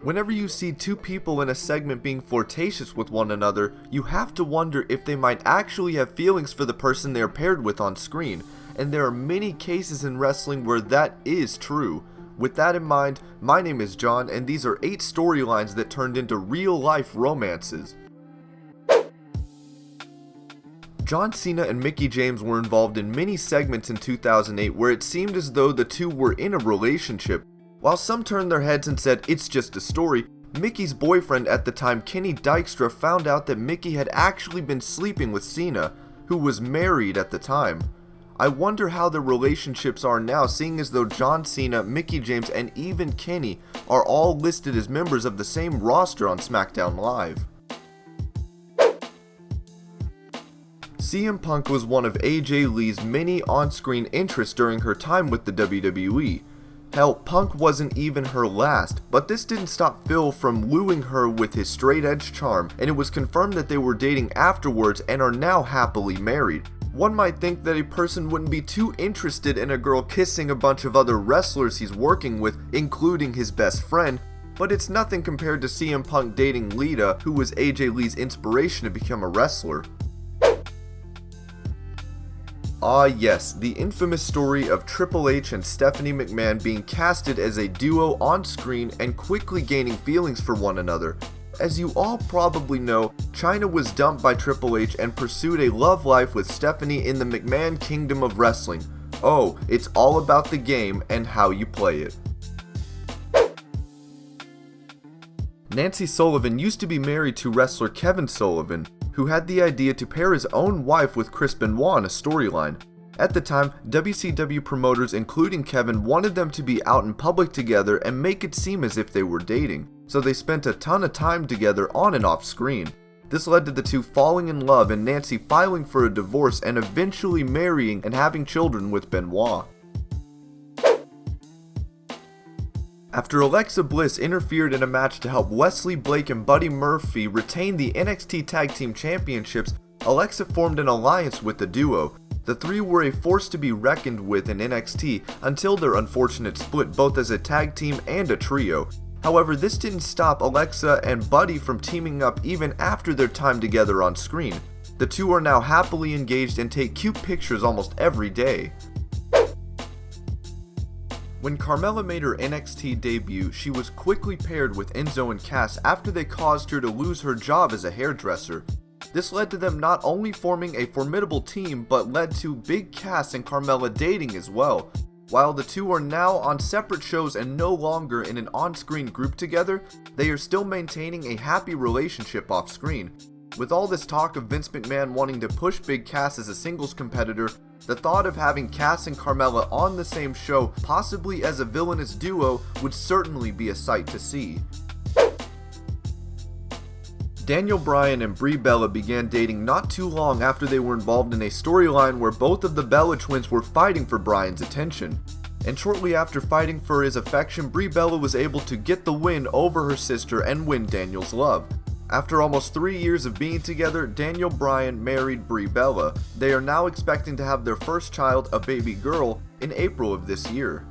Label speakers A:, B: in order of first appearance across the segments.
A: Whenever you see two people in a segment being flirtatious with one another, you have to wonder if they might actually have feelings for the person they are paired with on screen, and there are many cases in wrestling where that is true. With that in mind, my name is John, and these are 8 storylines that turned into real-life romances. John Cena and Mickie James were involved in many segments in 2008 where it seemed as though the two were in a relationship. While some turned their heads and said it's just a story, Mickie's boyfriend at the time, Kenny Dykstra, found out that Mickie had actually been sleeping with Cena, who was married at the time. I wonder how their relationships are now, seeing as though John Cena, Mickie James, and even Kenny are all listed as members of the same roster on SmackDown Live. CM Punk was one of AJ Lee's many on-screen interests during her time with the WWE. Hell, Punk wasn't even her last, but this didn't stop Phil from wooing her with his straight-edge charm, and it was confirmed that they were dating afterwards and are now happily married. One might think that a person wouldn't be too interested in a girl kissing a bunch of other wrestlers he's working with, including his best friend, but it's nothing compared to CM Punk dating Lita, who was AJ Lee's inspiration to become a wrestler. Ah yes, the infamous story of Triple H and Stephanie McMahon being casted as a duo on screen and quickly gaining feelings for one another. As you all probably know, Chyna was dumped by Triple H and pursued a love life with Stephanie in the McMahon kingdom of wrestling. Oh, it's all about the game and how you play it. Nancy Sullivan used to be married to wrestler Kevin Sullivan, who had the idea to pair his own wife with Chris Benoit in a storyline. At the time, WCW promoters including Kevin wanted them to be out in public together and make it seem as if they were dating, so they spent a ton of time together on and off screen. This led to the two falling in love and Nancy filing for a divorce and eventually marrying and having children with Benoit. After Alexa Bliss interfered in a match to help Wesley Blake and Buddy Murphy retain the NXT Tag Team Championships, Alexa formed an alliance with the duo. The three were a force to be reckoned with in NXT until their unfortunate split both as a tag team and a trio. However, this didn't stop Alexa and Buddy from teaming up even after their time together on screen. The two are now happily engaged and take cute pictures almost every day. When Carmella made her NXT debut, she was quickly paired with Enzo and Cass after they caused her to lose her job as a hairdresser. This led to them not only forming a formidable team, but led to Big Cass and Carmella dating as well. While the two are now on separate shows and no longer in an on-screen group together, they are still maintaining a happy relationship off-screen. With all this talk of Vince McMahon wanting to push Big Cass as a singles competitor, the thought of having Cass and Carmella on the same show, possibly as a villainous duo, would certainly be a sight to see. Daniel Bryan and Brie Bella began dating not too long after they were involved in a storyline where both of the Bella twins were fighting for Bryan's attention. And shortly after fighting for his affection, Brie Bella was able to get the win over her sister and win Daniel's love. After almost 3 years of being together, Daniel Bryan married Brie Bella. They are now expecting to have their first child, a baby girl, in April of this year.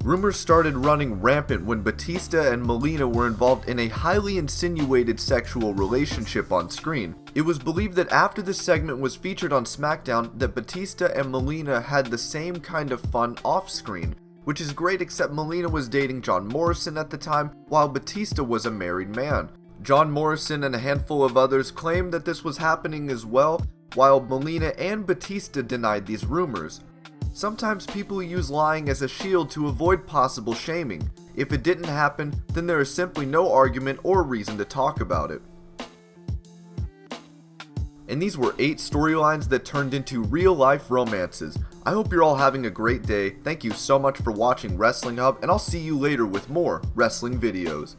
A: Rumors started running rampant when Batista and Melina were involved in a highly insinuated sexual relationship on screen. It was believed that after this segment was featured on SmackDown that Batista and Melina had the same kind of fun off-screen, which is great, except Melina was dating John Morrison at the time, while Batista was a married man. John Morrison and a handful of others claimed that this was happening as well, while Melina and Batista denied these rumors. Sometimes people use lying as a shield to avoid possible shaming. If it didn't happen, then there is simply no argument or reason to talk about it. And these were 8 storylines that turned into real-life romances. I hope you're all having a great day. Thank you so much for watching Wrestling Hub, and I'll see you later with more wrestling videos.